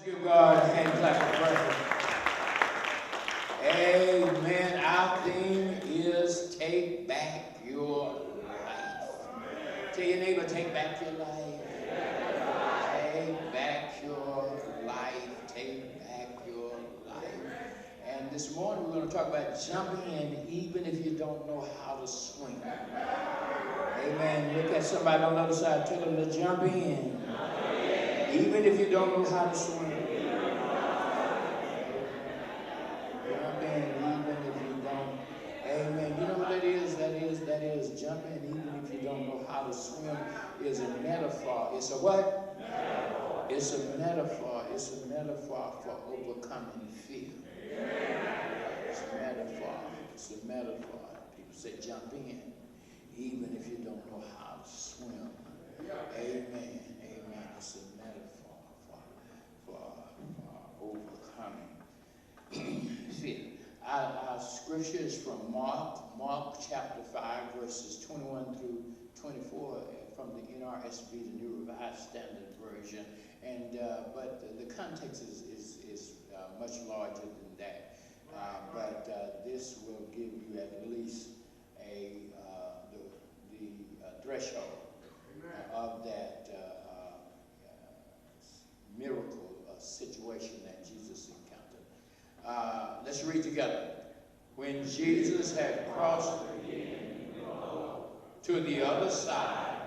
Give God a hand clap of praise. Amen. Our theme is take back your life. Tell your neighbor, take back your life. Take back your life. Take back your life. And this morning we're going to talk about jumping in even if you don't know how to swim. Amen. Look at somebody on the other side. Tell them to jump in. Even if you don't know how to swim. Jump in even if you don't. Amen. You know what that is? That is jump in even if you don't know how to swim is a metaphor. It's a what? Metaphor. It's a metaphor. It's a metaphor for overcoming fear. It's a metaphor. It's a metaphor. People say jump in even if you don't know how to swim. Amen. Amen. It's a metaphor for overcoming fear. Our scripture is from Mark chapter 5, verses 21 through 24 from the NRSV, the New Revised Standard Version. And but the context is much larger than that. But this will give you at least the threshold of that miracle situation that Jesus encountered. Let's read together. When Jesus had crossed to the other side,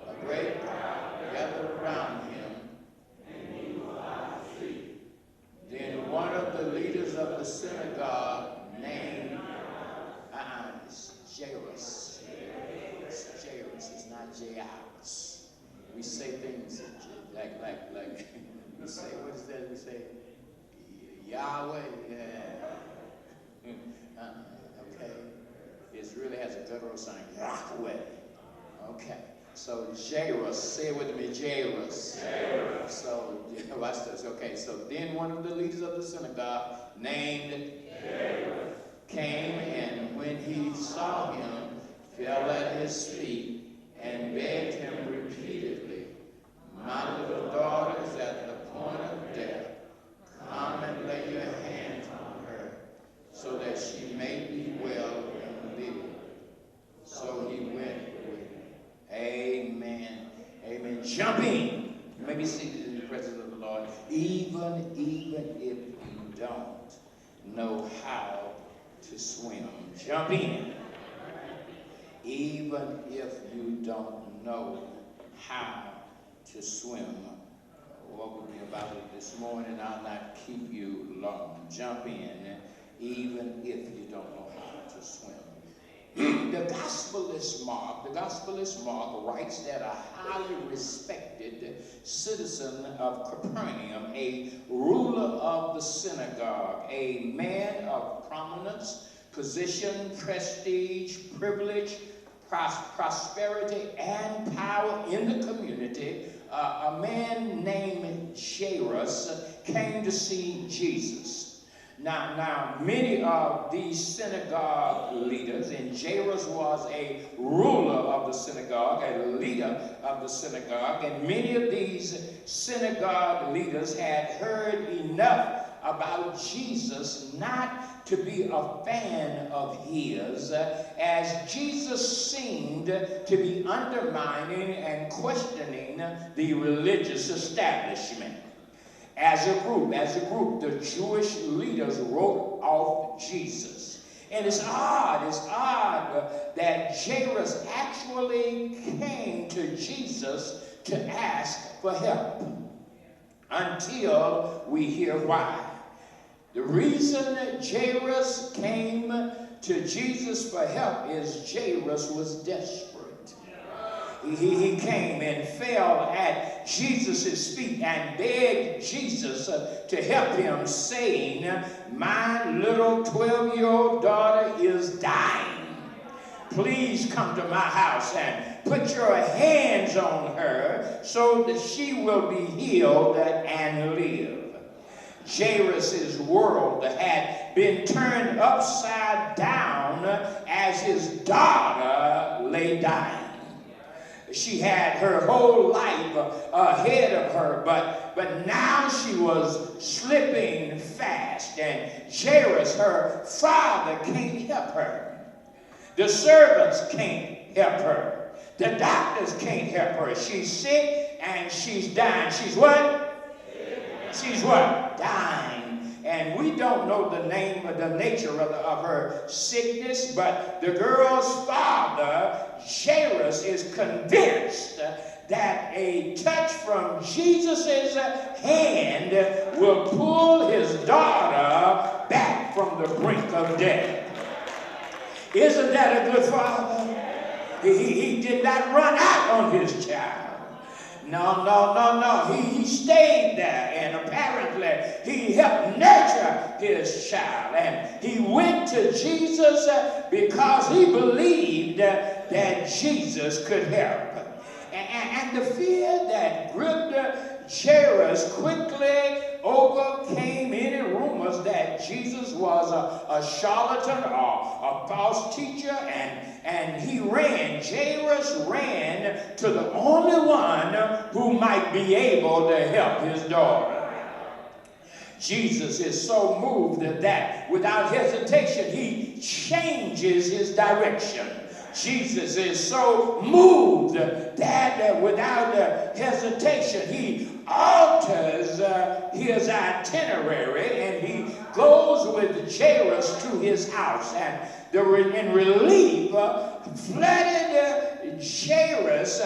a great crowd gathered around him, and he was asleep. Then one of the leaders of the synagogue named Jairus. It's not Jairus. We say things like we say, what is that? We say Yahweh. Okay. It really has a guttural sound. Yahweh. Okay. So Jairus, say it with me, Jairus. So watch this. Okay. So then one of the leaders of the synagogue named Jairus came, and when he saw him, fell at his feet and begged him repeatedly, "My little daughter is at the point of death. Come and lay your hands on her, so that she may be well and live." So he went with him. Amen. Amen. Jump in. You may be seated in the presence of the Lord, even if you don't know how to swim. Jump in. Even if you don't know how to swim. What will be about it this morning? I'll not keep you long. Jump in, even if you don't know how to swim. The Gospelist Mark writes that a highly respected citizen of Capernaum, a ruler of the synagogue, a man of prominence, position, prestige, privilege, prosperity, and power in the community, a man named Jairus came to see Jesus. Now, many of these synagogue leaders, and Jairus was a ruler of the synagogue, a leader of the synagogue, and many of these synagogue leaders had heard enough about Jesus not to be a fan of his, as Jesus seemed to be undermining and questioning the religious establishment. As a group, the Jewish leaders wrote off Jesus. And it's odd that Jairus actually came to Jesus to ask for help, until we hear why. The reason that Jairus came to Jesus for help is Jairus was desperate. He came and fell at Jesus' feet and begged Jesus to help him, saying, "My little 12-year-old daughter is dying. Please come to my house and put your hands on her so that she will be healed and live." Jairus' world had been turned upside down as his daughter lay dying. She had her whole life ahead of her, but now she was slipping fast, and Jairus, her father, can't help her. The servants can't help her. The doctors can't help her. She's sick and she's dying. She's what? She's what? Dying. And we don't know the name or the nature of her sickness, but the girl's father, Jairus, is convinced that a touch from Jesus' hand will pull his daughter back from the brink of death. Isn't that a good father? He did not run out on his child. No. He stayed there, and apparently he helped nurture his child. And he went to Jesus because he believed that Jesus could help. And the fear that gripped Jairus quickly overcame any rumors that Jesus was a charlatan or a false teacher, and he ran. Jairus ran to the only one who might be able to help his daughter. Jesus is so moved that without hesitation he changes his direction. Jesus is so moved that without hesitation he alters his itinerary, and he goes with Jairus to his house. And in relief, flooded Jairus,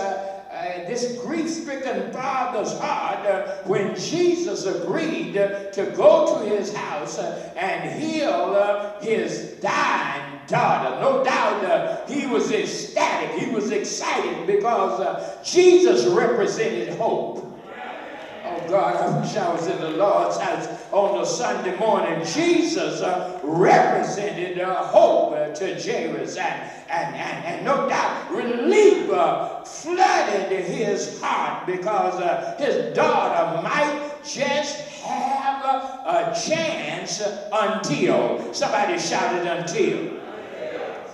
this grief-stricken father's heart, when Jesus agreed to go to his house and heal his dying daughter. No doubt he was ecstatic. He was excited because Jesus represented hope. Oh God, I wish I was in the Lord's house on a Sunday morning. Jesus represented hope to Jairus, and no doubt relief flooded his heart because his daughter might just have a chance until. Somebody shouted until.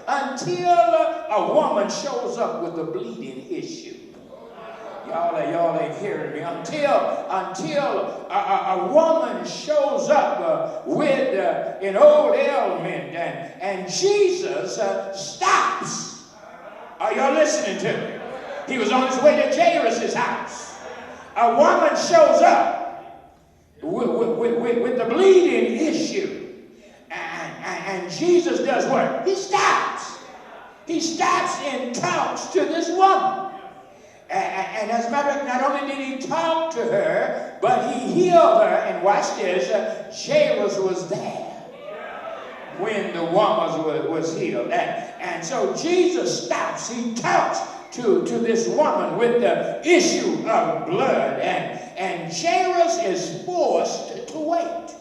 Until a woman shows up with a bleeding issue. Y'all ain't hearing me. Until a woman shows up with an old ailment, and Jesus stops. Are y'all listening to me? He was on his way to Jairus' house. A woman shows up with the bleeding issue, and Jesus does what? He stops. He stops and talks to this woman. And as a matter of fact, not only did he talk to her, but he healed her. And watch this, Jairus was there when the woman was healed. And so Jesus stops. He talks to this woman with the issue of blood. And Jairus is forced to wait.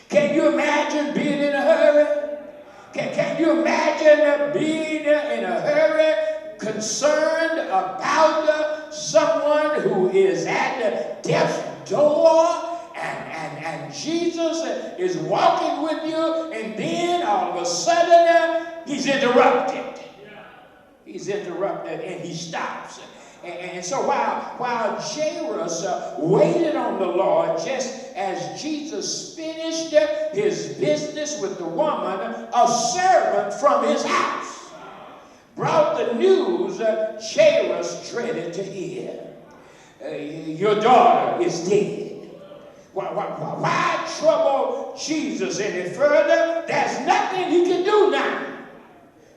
Can you imagine being in a hurry? Can you imagine being in a hurry? Concerned about someone who is at death's door, and Jesus is walking with you, and then all of a sudden he's interrupted. He's interrupted, and he stops. And so while Jairus waited on the Lord, just as Jesus finished his business with the woman, a servant from his house brought the news Jairus dreaded to hear. Your daughter is dead. Why trouble Jesus any further? There's nothing he can do now.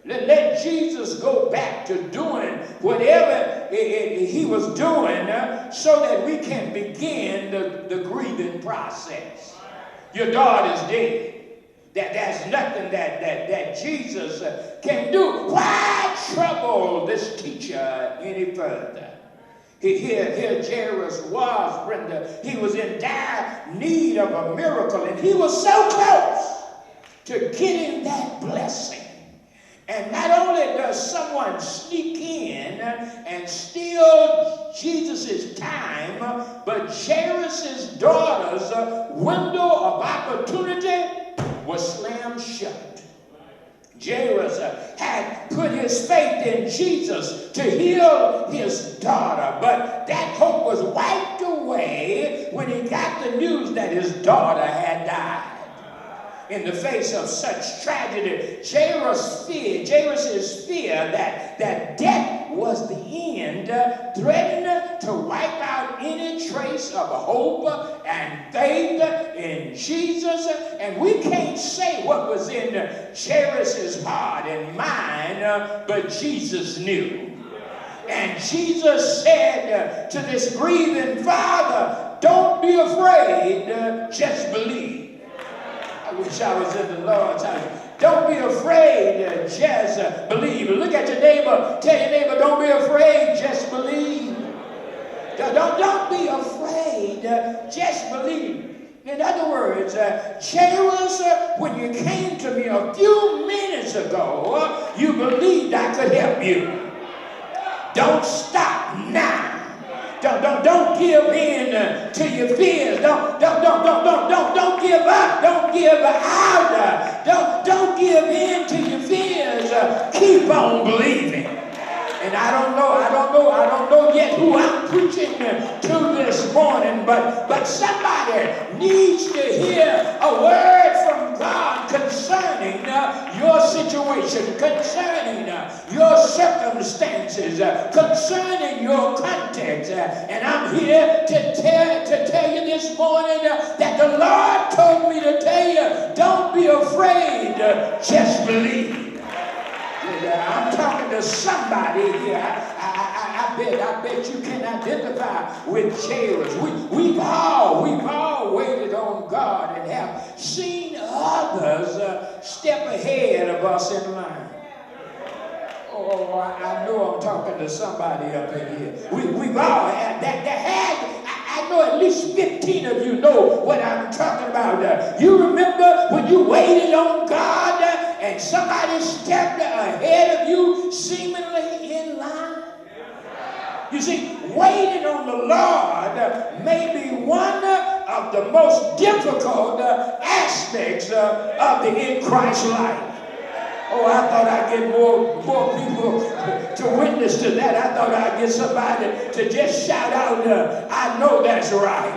Let Jesus go back to doing whatever he was doing so that we can begin the grieving process. Your daughter's dead. There's nothing that Jesus can do. Why trouble this teacher any further? Here Jairus was, Brenda. He was in dire need of a miracle, and he was so close to getting that blessing. And not only does someone sneak in and steal Jesus' time, but Jairus' daughter's window of opportunity was slammed shut. Jairus had put his faith in Jesus to heal his daughter, but that hope was wiped away when he got the news that his daughter had died. In the face of such tragedy, Jairus' fear that death was the end threatened to wipe out any trace of hope and faith in Jesus. And we can't say what was in Jairus' heart and mind, but Jesus knew. And Jesus said to this grieving father, "Don't be afraid, just believe." I wish I was in the Lord's house. Don't be afraid, just believe. Look at your neighbor. Tell your neighbor, don't be afraid, just believe. Don't be afraid, just believe. In other words, Jairus, when you came to me a few minutes ago, you believed I could help you. Don't stop now. Don't give in to your fears. Don't give up. Don't give out. Don't give in to your fears. Keep on believing. And I don't know yet who I'm preaching to this morning, but somebody needs to hear a word from God concerning your situation, concerning your circumstances, concerning your context. And I'm here to tell you this morning that the Lord told me to tell you, don't be afraid, just believe. I'm talking to somebody here. I bet you can identify with Jairus. We've all waited on God and have seen others step ahead of us in line. Oh, I know I'm talking to somebody up in here. We've all had that. I know at least 15 of you know what I'm talking about. You remember when you waited on God and somebody stepped ahead of you seemingly in line? You see, waiting on the Lord may be one of the most difficult aspects of the in Christ life. Oh, I thought I'd get more people to witness to that. I thought I'd get somebody to just shout out, I know that's right.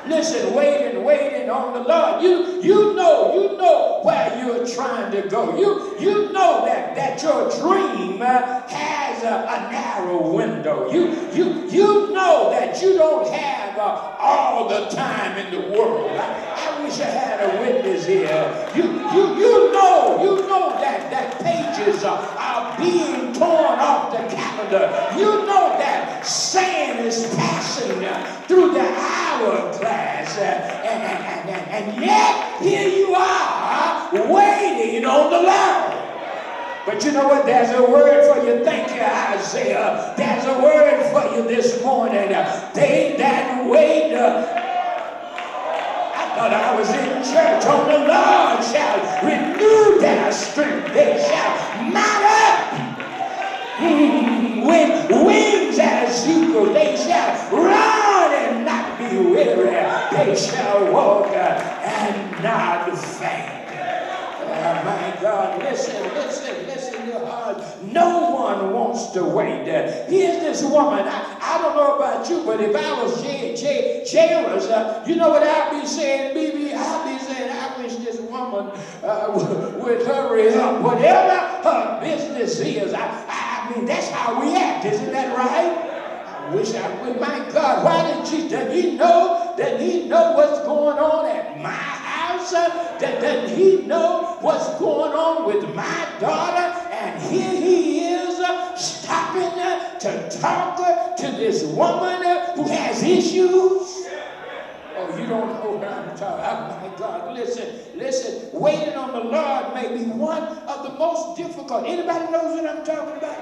Listen, waiting on the Lord. You know where you're trying to go. You know that your dream has a narrow window. You know that you don't have all the time in the world. I wish I had a witness here. You know that pages are being torn off the calendar. You know that sand is passing through the hourglass, and yet here you are waiting on the Lord. But you know what? There's a word for you. Thank you, Isaiah. There's a word for you this morning. They that wait. I thought I was in church. On the Lord shall renew their strength. They shall mount up with wings as eagles. They shall run and not be weary. They shall walk and not faint. Oh my God, listen, your heart. No one wants to wait. Here's this woman. I don't know about you, but if I was Jairus, you know what I'd be saying, BB? I'd be saying, I wish this woman would hurry up. Whatever her business is, I mean, that's how we act. Isn't that right? I wish I would. My God, why didn't she? Does he know what's going on at my house? Does he know what's going on with my daughter? And here he is stopping to talk to this woman who has issues. Oh, you don't know what I'm talking about. Oh, my God, listen. Waiting on the Lord may be one of the most difficult. Anybody knows what I'm talking about?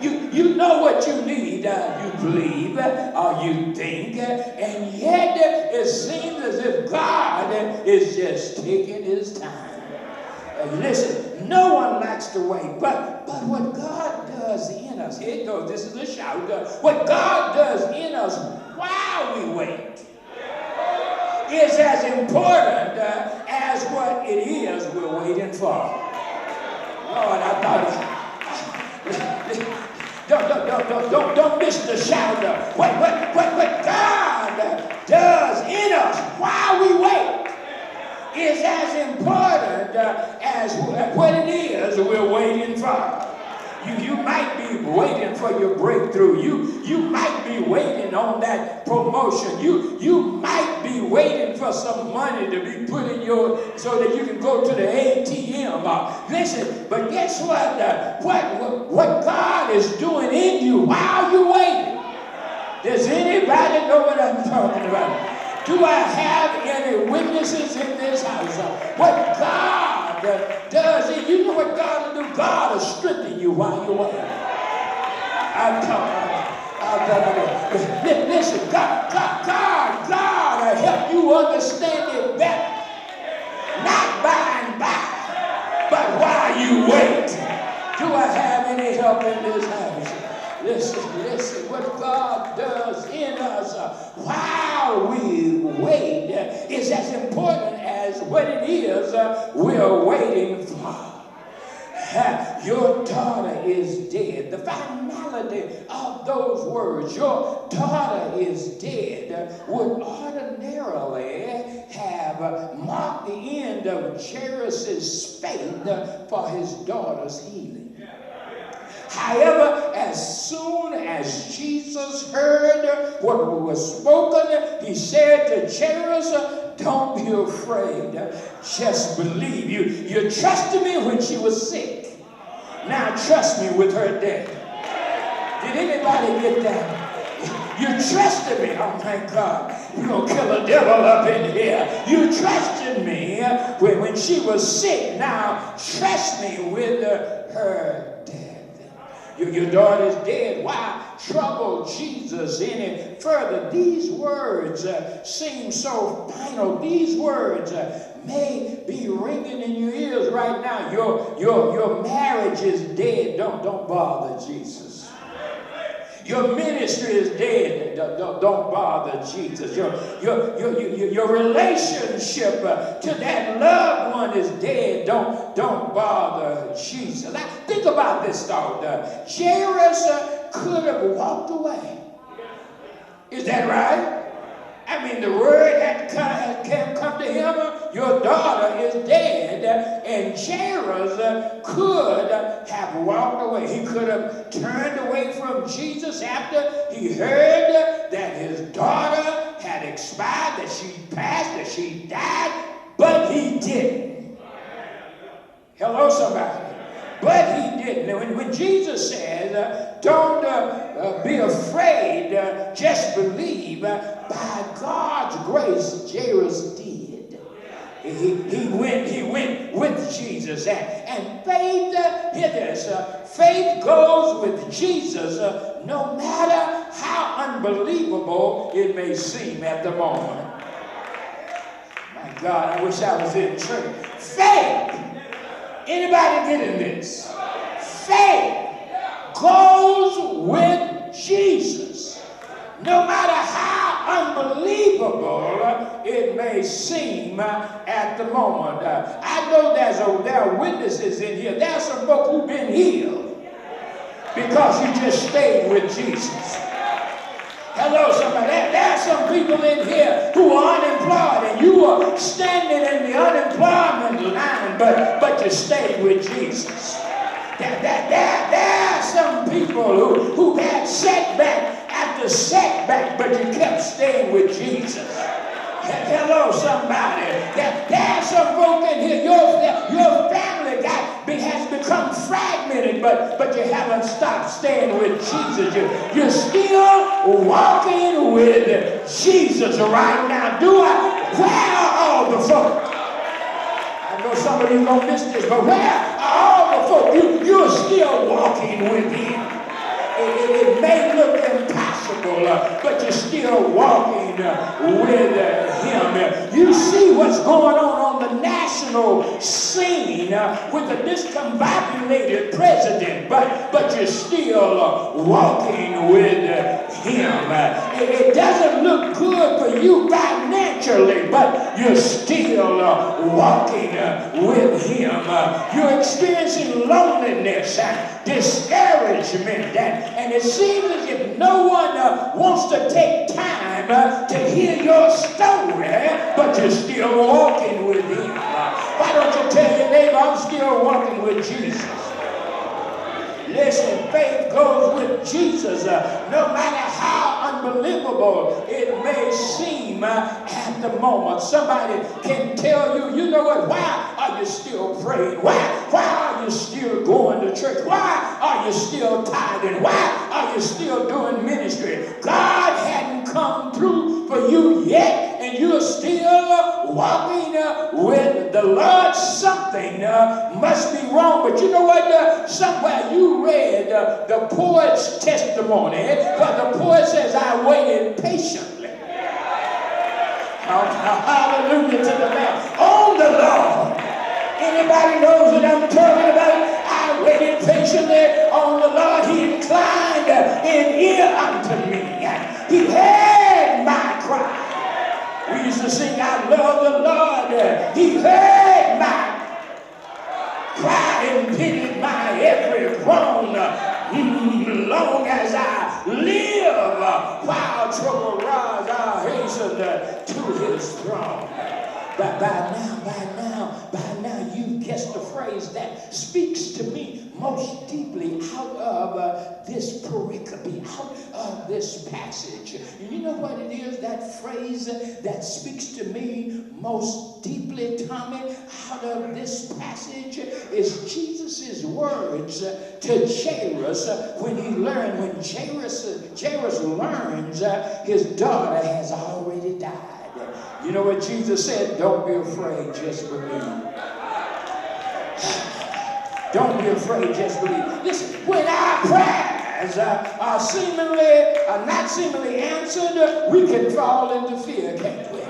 You know what you need, you believe, or you think, and yet it seems as if God is just taking his time. Listen, no one likes to wait, but what God does in us, here it goes, this is a shout, what God does in us while we wait is as important as what it is we're waiting for. Lord, I thought, don't miss the shout. What God does in us while we wait is as important as what it is we're waiting for. You might be waiting for your breakthrough. You might be waiting on that promotion. You might be waiting for some money to be put in so that you can go to the ATM. Listen, but guess what? What God is doing in you while you're waiting. Does anybody know what I'm talking about? Do I have any witnesses in this house? What God does, you know what God will do? God will strengthen you while you're waiting. I'm talking. Listen, God will help you understand it better. Not by and by, but while you wait. Do I have any help in this house? Listen, what God does in us while we wait is as important as what it is we're waiting for. Your daughter is dead. The finality of those words, your daughter is dead, would ordinarily have marked the end of Jairus' faith for his daughter's healing. However, as soon as Jesus heard what was spoken, he said to Jairus, don't be afraid, just believe. You trusted me when she was sick. Now trust me with her death. Did anybody get that? You trusted me. Oh my God, we're going to kill a devil up in here. You trusted me when she was sick. Now trust me with her death. Your daughter's dead. Why trouble Jesus any further? These words seem so final. These words may be ringing in your ears right now. Your marriage is dead. Don't bother Jesus. Your ministry is dead. Don't bother Jesus. Your relationship to that loved one is dead. Don't bother Jesus. Now, think about this thought. Jairus could have walked away. Is that right? I mean, the word had come to him. Your daughter is dead. And Jairus could have walked away. He could have turned away from Jesus after he heard that his daughter had expired, that she passed, that she died. But he didn't. Hello, somebody. But he didn't. And when Jesus says, don't be afraid, just believe, by God's grace, Jairus did. He went with Jesus. And faith, hear this, faith goes with Jesus no matter how unbelievable it may seem at the moment. My God, I wish I was in church. Faith. Anybody getting this? Faith goes with Jesus. No matter how unbelievable it may seem at the moment. I know there are witnesses in here. There are some folks who've been healed because you just stayed with Jesus. Hello, somebody. There are some people in here who are unemployed, and you are standing in the unemployment line, but you stayed with Jesus. There are some people who had setback after setback, but you kept staying with Jesus. Hello, somebody. There are some folk in here, your family has become fragmented, but you haven't stopped staying with Jesus. You're still walking with Jesus right now. Where are all the folk? I know some of you gonna miss this, but where are all the folk? You're still walking with him. It may look impossible, but you're still walking with him. You see what's going on the the national scene with a discombobulated president, but you're still walking with him. It doesn't look good for you financially, but you're still walking with him. You're experiencing loneliness and discouragement, and it seems as if no one wants to take time to hear your story, but you're still walking with him. Why don't you tell your neighbor, I'm still walking with Jesus? Listen, faith goes with Jesus, no matter how unbelievable it may seem at the moment. Somebody can tell you, you know what, why are you still praying? Why are you still going to church? Why are you still tithing? Why are you still doing ministry? God hadn't come through for you yet, and you're still walking with the Lord. Something must be wrong. But you know what? Somewhere you read the poet's testimony, but the poet says, I waited patiently. Hallelujah to the Lamb. On the Lord. Anybody knows what I'm talking about? I waited patiently on the Lord. He inclined an ear unto me. He heard my cry. We used to sing, I love the Lord. He heard my cry and pitied my every groan. Long as I live, while trouble rise, I hasten to his throne. By now, you've guessed the phrase that speaks to me most deeply out of this pericope, out of this passage. You know what it is, that phrase that speaks to me most deeply, Tommy, out of this passage is Jesus' words to Jairus when Jairus learns his daughter has already died. You know what Jesus said? Don't be afraid, just believe. Don't be afraid, just believe. Listen, when our prayers are not seemingly answered, we can fall into fear, can't we?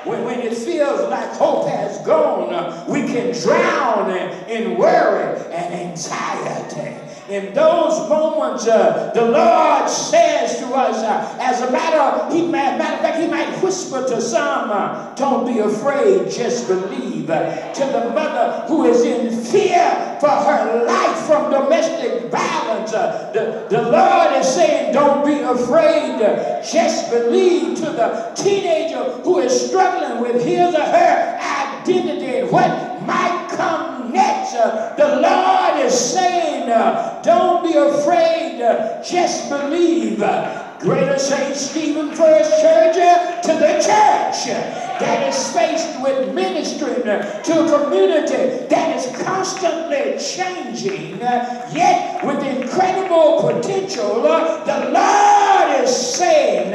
When it feels like hope has gone, we can drown in worry and anxiety. In those moments, the Lord says to us, as a matter of fact, he might whisper to some, don't be afraid, just believe. To the mother who is in fear for her life from domestic violence, the Lord is saying, don't be afraid, just believe. To the teenager who is struggling with his or her identity and what might come next, the Lord is saying, don't be afraid, just believe. Greater St. Stephen First Church to the church that is faced with ministering to a community that is constantly changing, yet with incredible potential. The Lord is saying,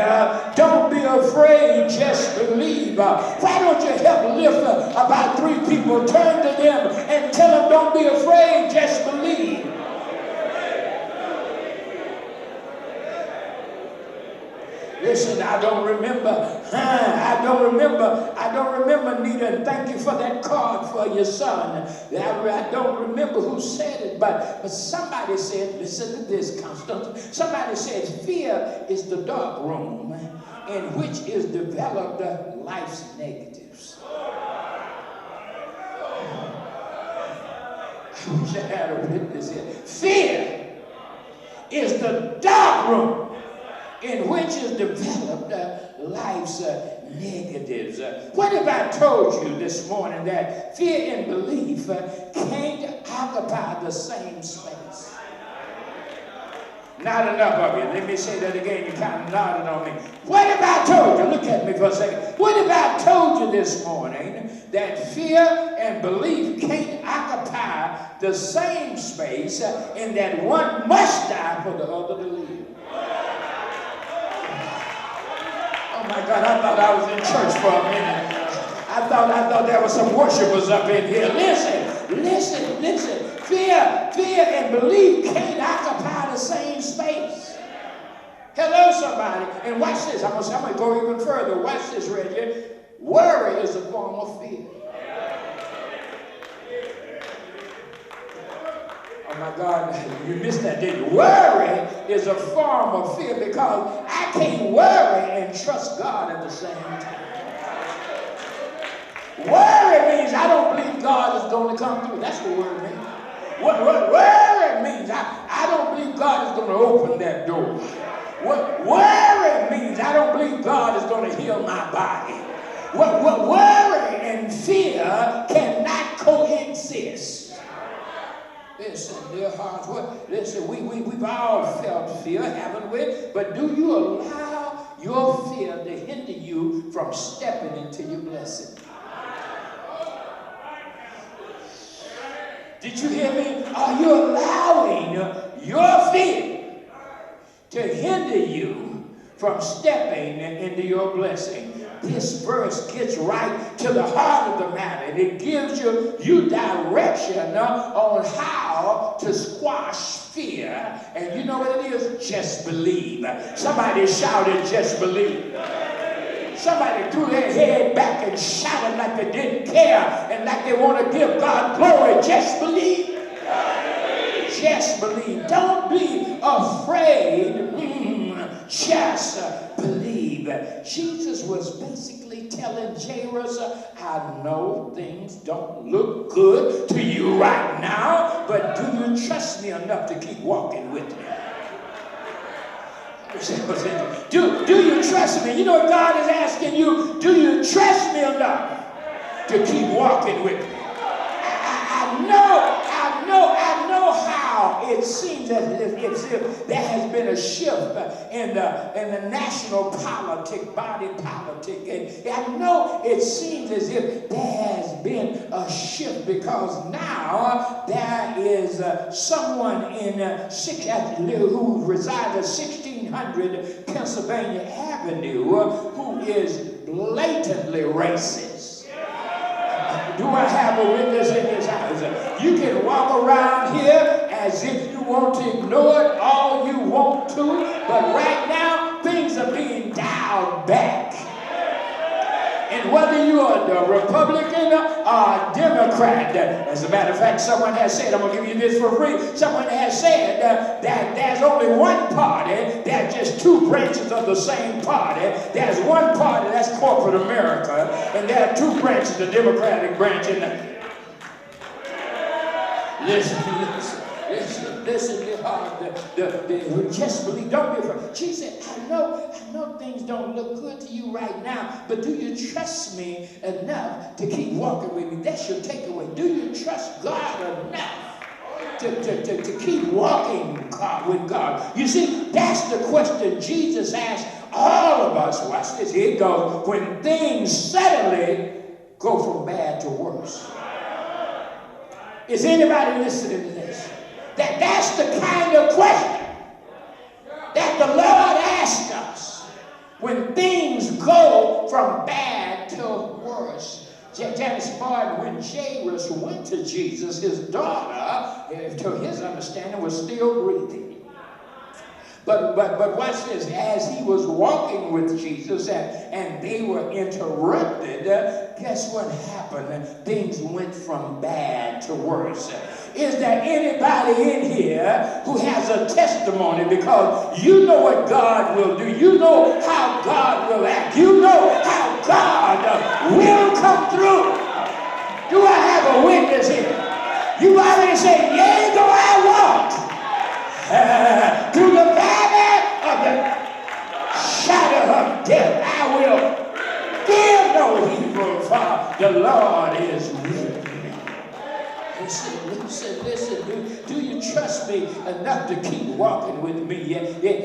don't be afraid, just believe. Why don't you help lift about 3 people, turn to them and tell them, don't be afraid, just believe. Listen, I don't remember, Nita, and thank you for that card for your son. I don't remember who said it, but somebody said, listen to this, Constance. Somebody says, fear is the dark room in which is developed life's negatives. I wish I had a witness here. Fear is the dark room in which is developed life's negatives. What if I told you this morning that fear and belief can't occupy the same space? Not enough of you. Let me say that again. You kind of nodded on me. What if I told you, look at me for a second. What if I told you this morning that fear and belief can't occupy the same space and that one must die for the other to live? Oh my God, I thought I was in church for a minute. I thought there were some worshipers up in here. Listen. Fear and belief can't occupy the same space. Hello, somebody. And watch this. I'm going to go even further. Watch this, Reggie. Worry is a form of fear. Oh my God, you missed that, didn't you? Worry is a form of fear because I can't worry and trust God at the same time. Worry means I don't believe God is going to come through. That's what worry means. What worry means I don't believe God is going to open that door. What worry means I don't believe God is going to heal my body. What worry and fear cannot coexist. Listen, dear hearts, listen, we've all felt fear, haven't we? But do you allow your fear to hinder you from stepping into your blessing? Did you hear me? Are you allowing your fear to hinder you from stepping into your blessing? This verse gets right to the heart of the matter, and it gives you direction on how to squash fear. And you know what it is? Just believe. Somebody shouted, just believe. Somebody threw their head back and shouted like they didn't care and like they want to give God glory. Just believe. Just believe. Don't be afraid. Just believe. Jesus was basically telling Jairus, I know things don't look good to you right now, but do you trust me enough to keep walking with me? Do you trust me? You know what God is asking you? Do you trust me enough to keep walking with me? I know how it seems as if there has been a shift in the national body politic. And I know it seems as if there has been a shift because now there is someone who resides at 1600 Pennsylvania Avenue who is blatantly racist. Do I have a witness in this house? You can walk around here as if you want to ignore it all you want to, but right now things are being dialed back. And whether you are a Republican or a Democrat, as a matter of fact, someone has said, I'm going to give you this for free, someone has said that there's only one party, there are just two branches of the same party. There's one party, that's corporate America, and there are two branches, the Democratic branch and the... Listen, dear heart, just believe, don't be afraid. She said, I know things don't look good to you right now, but do you trust me enough to keep walking with me? That's your takeaway. Do you trust God enough to keep walking with God? You see, that's the question Jesus asked all of us. Watch this. Here it goes. When things suddenly go from bad to worse. Is anybody listening to this? That's the kind of question that the Lord asked us when things go from bad to worse. Janice Martin, when Jairus went to Jesus, his daughter, to his understanding, was still breathing. But watch this. As he was walking with Jesus and they were interrupted, guess what happened? Things went from bad to worse. Is there anybody in here who has a testimony? Because you know what God will do. You know how God will act. You know how God will come through. Do I have a witness here? You already said, yea, though I walk through the valley of the shadow of death, I will fear no evil, for the Lord is with me. Listen, do you trust me enough to keep walking with me?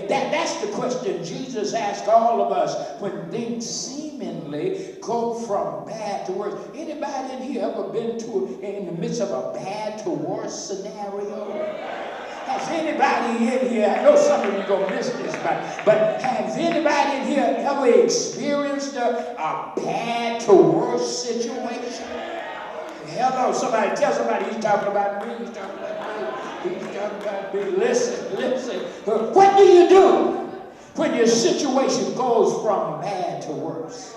That's the question Jesus asked all of us when things seemingly go from bad to worse. Anybody in here ever been in the midst of a bad to worse scenario? Has anybody in here, I know some of you are going to miss this, but has anybody in here ever experienced a bad to worse situation? Hello, somebody, tell somebody he's talking about me, he's talking about me, he's talking about me. Listen. What do you do when your situation goes from bad to worse?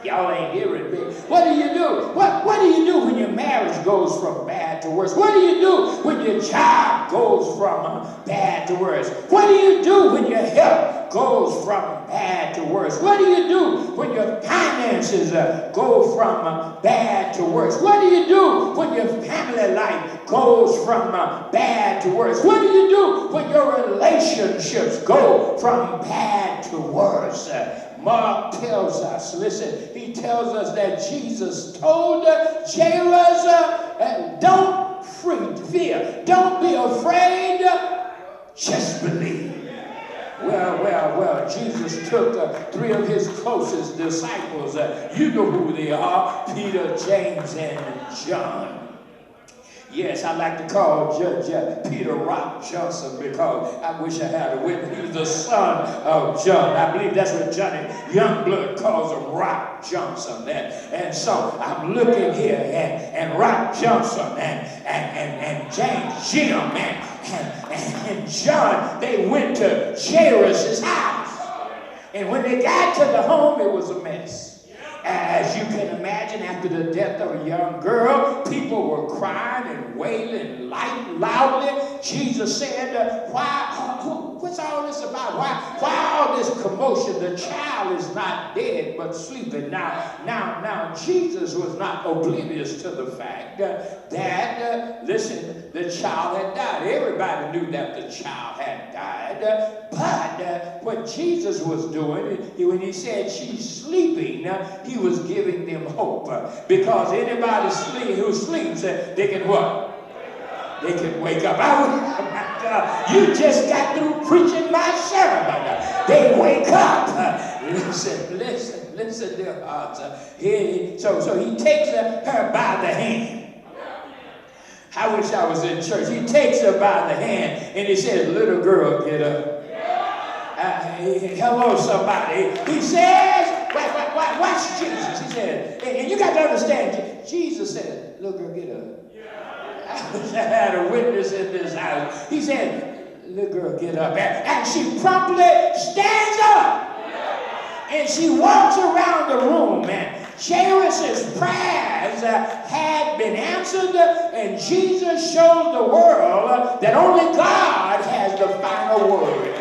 Y'all ain't hearing me. What do you do? What do you do when your marriage goes from bad to worse? What do you do when your job goes from bad to worse? What do you do when your health goes from bad to worse? What do you do when your finances go from bad to worse? What do you do when your family life goes from bad to worse? What do you do when your relationships go from bad to worse? Mark tells us, listen, he tells us that Jesus told Jairus, don't fear, don't be afraid, just believe. Well, Jesus took three of his closest disciples. You know who they are, Peter, James, and John. Yes, I like to call Judge Peter Rock Johnson because I wish I had a witness. He was the son of John. I believe that's what Johnny Youngblood calls him, Rock Johnson. And so I'm looking here, and Rock Johnson and James Jim and John, they went to Jairus' house. And when they got to the home, it was a mess. As you can imagine, after the death of a young girl, people were crying and wailing loudly. Jesus said, what's all this about? Why all this commotion? The child is not dead, but sleeping. Now, Jesus was not oblivious to the fact that, listen, the child had died. Everybody knew that the child had died. But what Jesus was doing, when he said she's sleeping, he was giving them hope. Because anybody who sleeps, they can what? They can wake up. Oh my God, you just got through preaching my sermon. They wake up. Listen, dear hearts. So he takes her by the hand. I wish I was in church. He takes her by the hand and he says, little girl, get up. Hello, somebody. He says, watch Jesus. He said, and you got to understand, Jesus said, little girl, get up. I wish I had a witness in this house. He said, little girl, get up. And she promptly stands up. And she walks around the room, and Jairus' prayers had been answered, and Jesus showed the world that only God has the final word.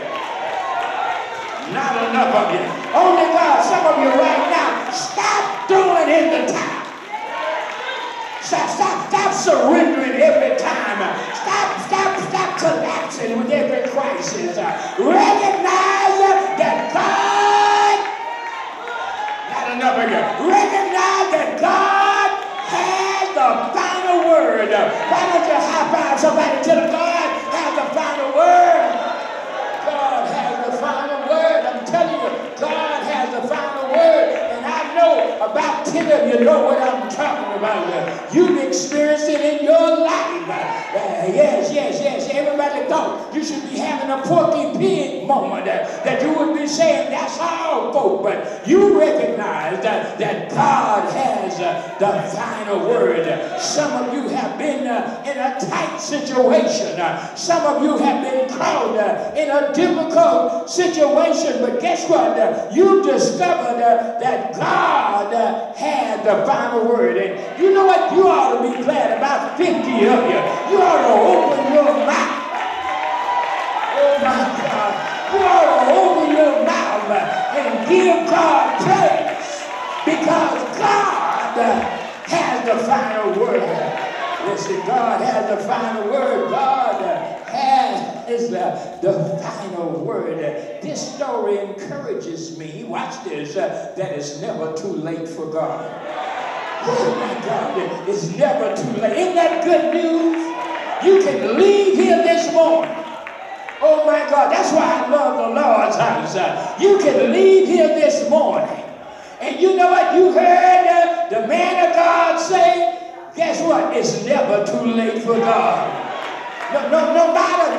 Not enough of you. Only God. Some of you right now, stop throwing in the towel. Stop surrendering every time. Stop collapsing with every crisis. Recognize that God, not enough of you. Recognize that God has the final word. Why don't you high five somebody and tell them God has the final word? God has the final word. I'm telling you, God has the final word. And I know about 10 of you know what I'm talking about. You've experienced it in your life. Yes. Everybody thought you should be having a Porky Pig moment. That you would be saying, that's all, folk. But you recognize that God has the final word. Some of you have been in a tight situation. Some of you have been caught in a difficult situation. But guess what? You discovered that God had the final word. And you know what? You ought to be glad. About 50 of you. You ought to open your mouth. Oh my God. You ought to open your mouth and give God praise. Because God has the final word. Listen, God has the final word. God has the final word. This story encourages me, watch this, that it's never too late for God. Oh my God, it's never too late. Isn't that good news? You can leave here this morning. Oh my God, that's why I love the Lord's house. You can leave here this morning. And you know what? You heard the man of God say, guess what? It's never too late for God. No matter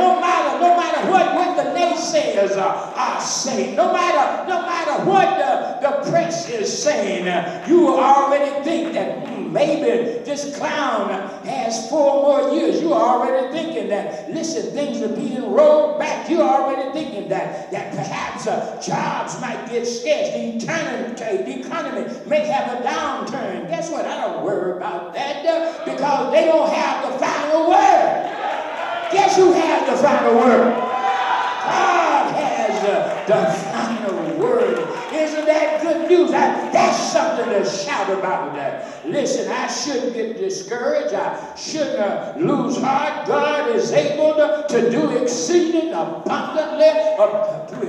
what the naysayers are saying, no matter what the press is saying, you already think that maybe this clown has 4 more years. You're already thinking that, listen, things are being rolled back. You're already thinking that perhaps jobs might get scarce. The economy may have a downturn. Guess what? I don't worry about that because they don't have the final word. Guess who has the final word? God has the final word. Isn't that good news? That's something to shout about. Listen, I shouldn't get discouraged. I shouldn't lose heart. God is able to do exceeding abundantly.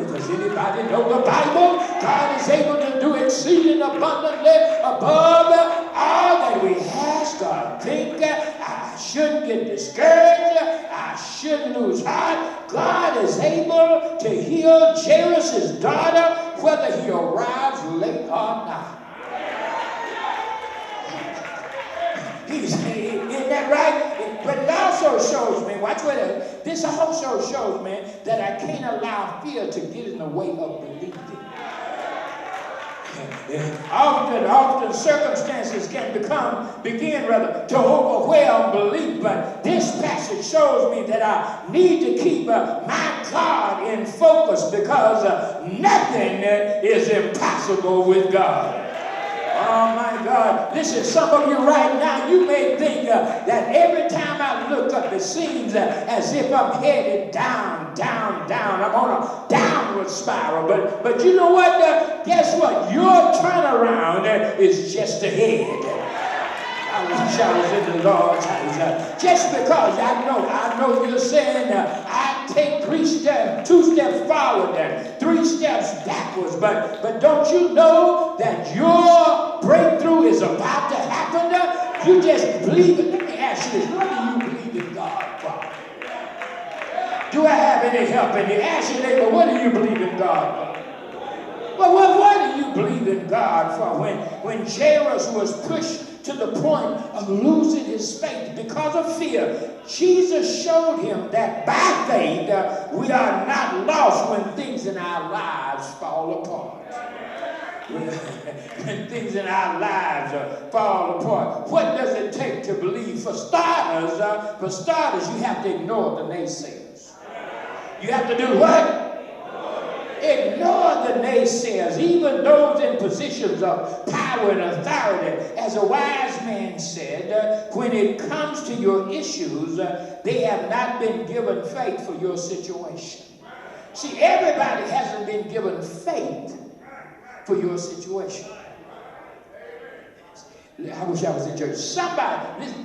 Does anybody know the Bible? God is able to do exceeding abundantly above all that we ask or think. I shouldn't get discouraged. I shouldn't lose heart. God is able to heal Jairus' daughter whether he arrives late or not. Isn't that right? But it also shows me, watch what this also shows me that I can't allow fear to get in the way of believing. Often circumstances can begin to overwhelm belief, but this passage shows me that I need to keep my God in focus because nothing is impossible with God. Oh my God. Listen, some of you right now, you may think that every time I look up, it seems as if I'm headed down. I'm on a downward spiral. But you know what? Guess what? Your turnaround is just ahead. I wish I was in the Lord's house. Just because I know you're saying I take 2 steps forward and 3 steps backwards. But don't you know that your breakthrough is about to happen? You just believe it. Let me ask you this. What do you believe in God for? Do I have any help in you? Ask your neighbor, what do you believe in God for? Well, what do you believe in God for? When Jairus was pushed to the point of losing his faith because of fear, Jesus showed him that by faith we are not lost when things in our lives fall apart. When things in our lives fall apart, what does it take to believe? For starters, you have to ignore the naysayers. You have to do what? Ignore the naysayers, even those in positions of power and authority. As a wise man said, when it comes to your issues, they have not been given faith for your situation. See, everybody hasn't been given faith for your situation. I wish I was in church.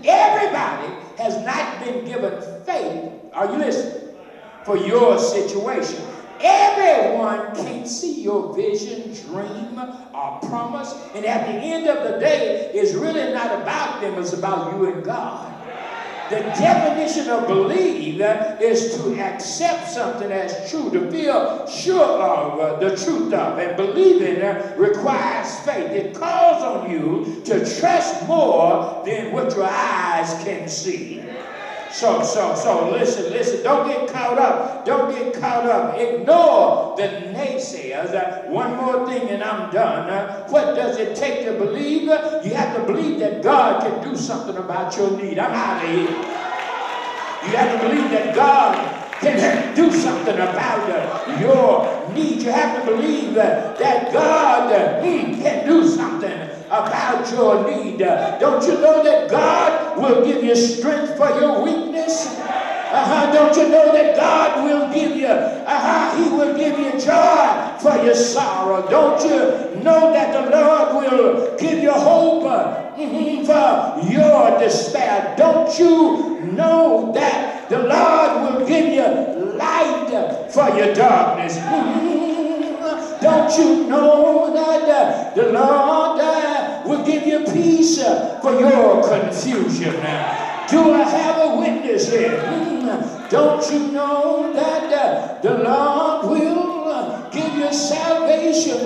Everybody has not been given faith. Are you listening? For your situation. Everyone can't see your vision, dream, or promise. And at the end of the day, it's really not about them. It's about you and God. The definition of believe is to accept something as true, to feel sure of the truth of. And believing requires faith. It calls on you to trust more than what your eyes can see. So listen, don't get caught up. Ignore the naysayers. One more thing and I'm done. What does it take to believe? You have to believe that God can do something about your need. I'm out of here. You have to believe that God can do something about your need. You have to believe that God can do something about your need. Don't you know that God will give you strength for your weakness? Don't you know that God will give you, He will give you joy for your sorrow? Don't you know that the Lord will give you hope for your despair? Don't you know that the Lord will give you light for your darkness? Don't you know that the Lord will give you peace for your confusion? Do I have a witness here? Don't you know that the Lord will give you salvation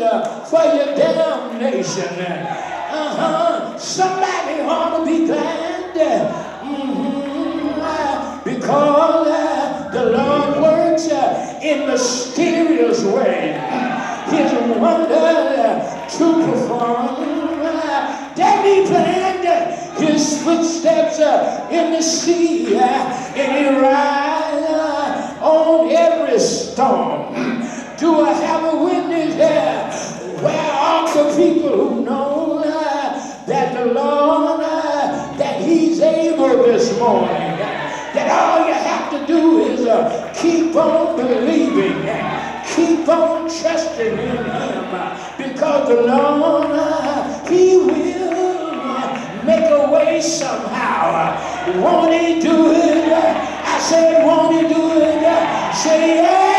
for your damnation? Somebody ought to be glad because the Lord works in mysterious ways. His wonder to perform that He planned footsteps in the sea, and he rides on every storm. Do I have a witness here? Where are the people who know that the Lord, that he's able this morning? That all you have to do is keep on believing, keep on trusting in him, because the Lord, he will make a way somehow. Won't he do it? I said, won't he do it? Say, yeah.